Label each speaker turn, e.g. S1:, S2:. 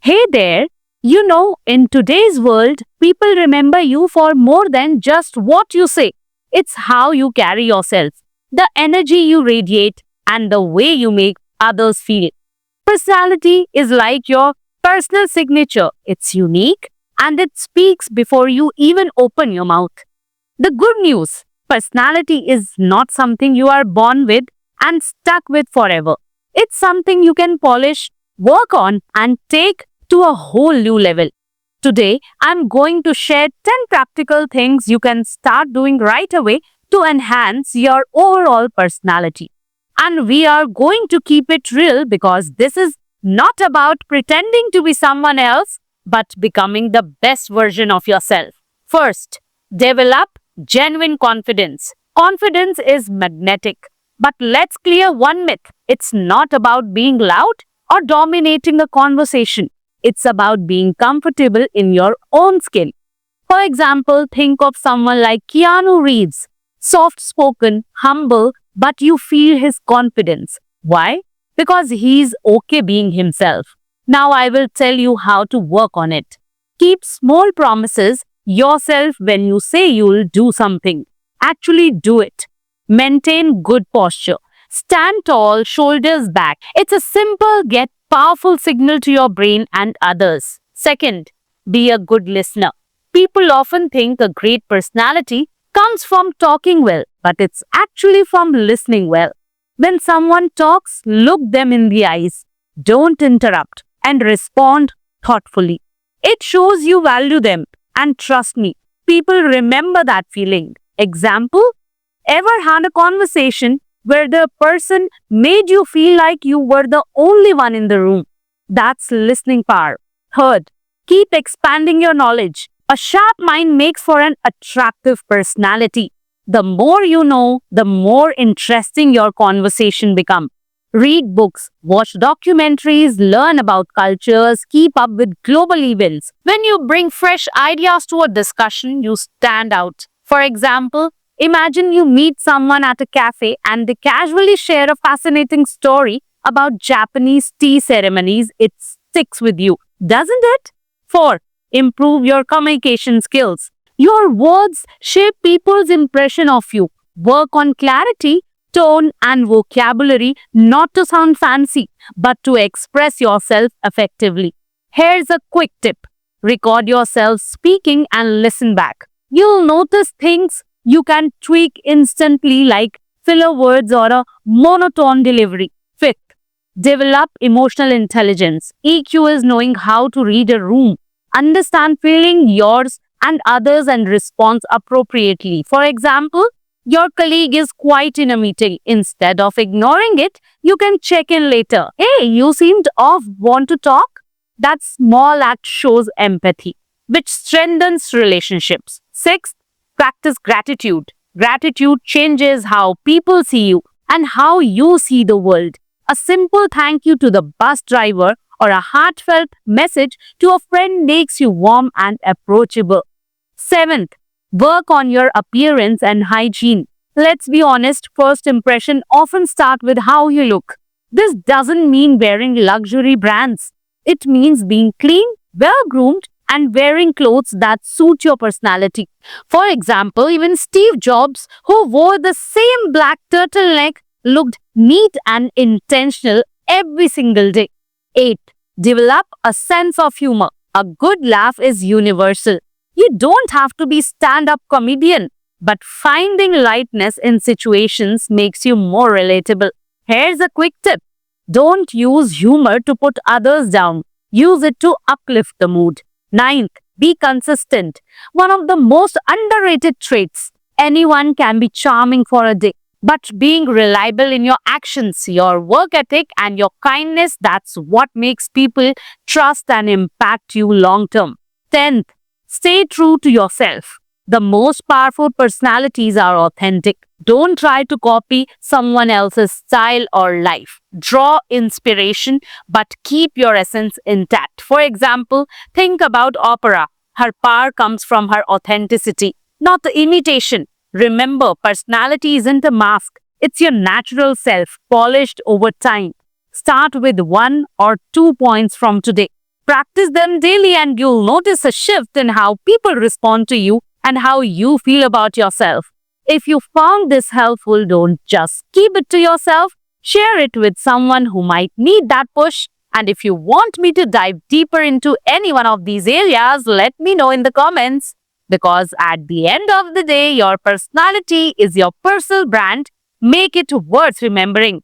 S1: Hey there, in today's world, people remember you for more than just what you say. It's how you carry yourself, the energy you radiate, and the way you make others feel. Personality is like your personal signature. It's unique and it speaks before you even open your mouth. The good news, personality is not something you are born with and stuck with forever. It's something you can polish, work on, and take to a whole new level. Today, I'm going to share 10 practical things you can start doing right away to enhance your overall personality. And we are going to keep it real because this is not about pretending to be someone else, but becoming the best version of yourself. First, develop genuine confidence. Confidence is magnetic. But let's clear one myth. It's not about being loud or dominating a conversation. It's about being comfortable in your own skin. For example, think of someone like Keanu Reeves. Soft spoken, humble, but you feel his confidence. Why? Because he's okay being himself. Now I will tell you how to work on it. Keep small promises yourself when you say you'll do something. Actually do it. Maintain good posture. Stand tall, shoulders back. It's a simple yet powerful signal to your brain and others. Second, be a good listener. People often think a great personality comes from talking well, but it's actually from listening well. When someone talks, look them in the eyes. Don't interrupt and respond thoughtfully. It shows you value them. And trust me, people remember that feeling. Example? Ever had a conversation where the person made you feel like you were the only one in the room? That's listening power. Third, keep expanding your knowledge. A sharp mind makes for an attractive personality. The more you know, the more interesting your conversation becomes. Read books, watch documentaries, learn about cultures, keep up with global events. When you bring fresh ideas to a discussion, you stand out. For example, imagine you meet someone at a cafe and they casually share a fascinating story about Japanese tea ceremonies. It sticks with you, doesn't it? 4. Improve your communication skills. Your words shape people's impression of you. Work on clarity, tone, and vocabulary, not to sound fancy, but to express yourself effectively. Here's a quick tip. Record yourself speaking and listen back. You'll notice things you can tweak instantly, like filler words or a monotone delivery. Fifth, develop emotional intelligence. EQ is knowing how to read a room, understand feeling yours and others, and respond appropriately. For example, your colleague is quiet in a meeting. Instead of ignoring it, you can check in later. Hey, you seemed off. Want to talk? That small act shows empathy, which strengthens relationships. Sixth, practice gratitude. Gratitude changes how people see you and how you see the world. A simple thank you to the bus driver or a heartfelt message to a friend makes you warm and approachable. Seventh, work on your appearance and hygiene. Let's be honest, first impression often start with how you look. This doesn't mean wearing luxury brands. It means being clean, well-groomed, and wearing clothes that suit your personality. For example, even Steve Jobs, who wore the same black turtleneck, looked neat and intentional every single day. 8. Develop a sense of humor. A good laugh is universal. You don't have to be stand-up comedian, but finding lightness in situations makes you more relatable. Here's a quick tip. Don't use humor to put others down. Use it to uplift the mood. 9th, be consistent. One of the most underrated traits. Anyone can be charming for a day, but being reliable in your actions, your work ethic, and your kindness, that's what makes people trust and impact you long term. 10th, stay true to yourself. The most powerful personalities are authentic. Don't try to copy someone else's style or life. Draw inspiration, but keep your essence intact. For example, think about Oprah. Her power comes from her authenticity, not the imitation. Remember, personality isn't a mask. It's your natural self, polished over time. Start with 1 or 2 points from today. Practice them daily and you'll notice a shift in how people respond to you and how you feel about yourself. If you found this helpful, don't just keep it to yourself. Share it with someone who might need that push. And if you want me to dive deeper into any one of these areas, let me know in the comments. Because at the end of the day, your personality is your personal brand. Make it worth remembering.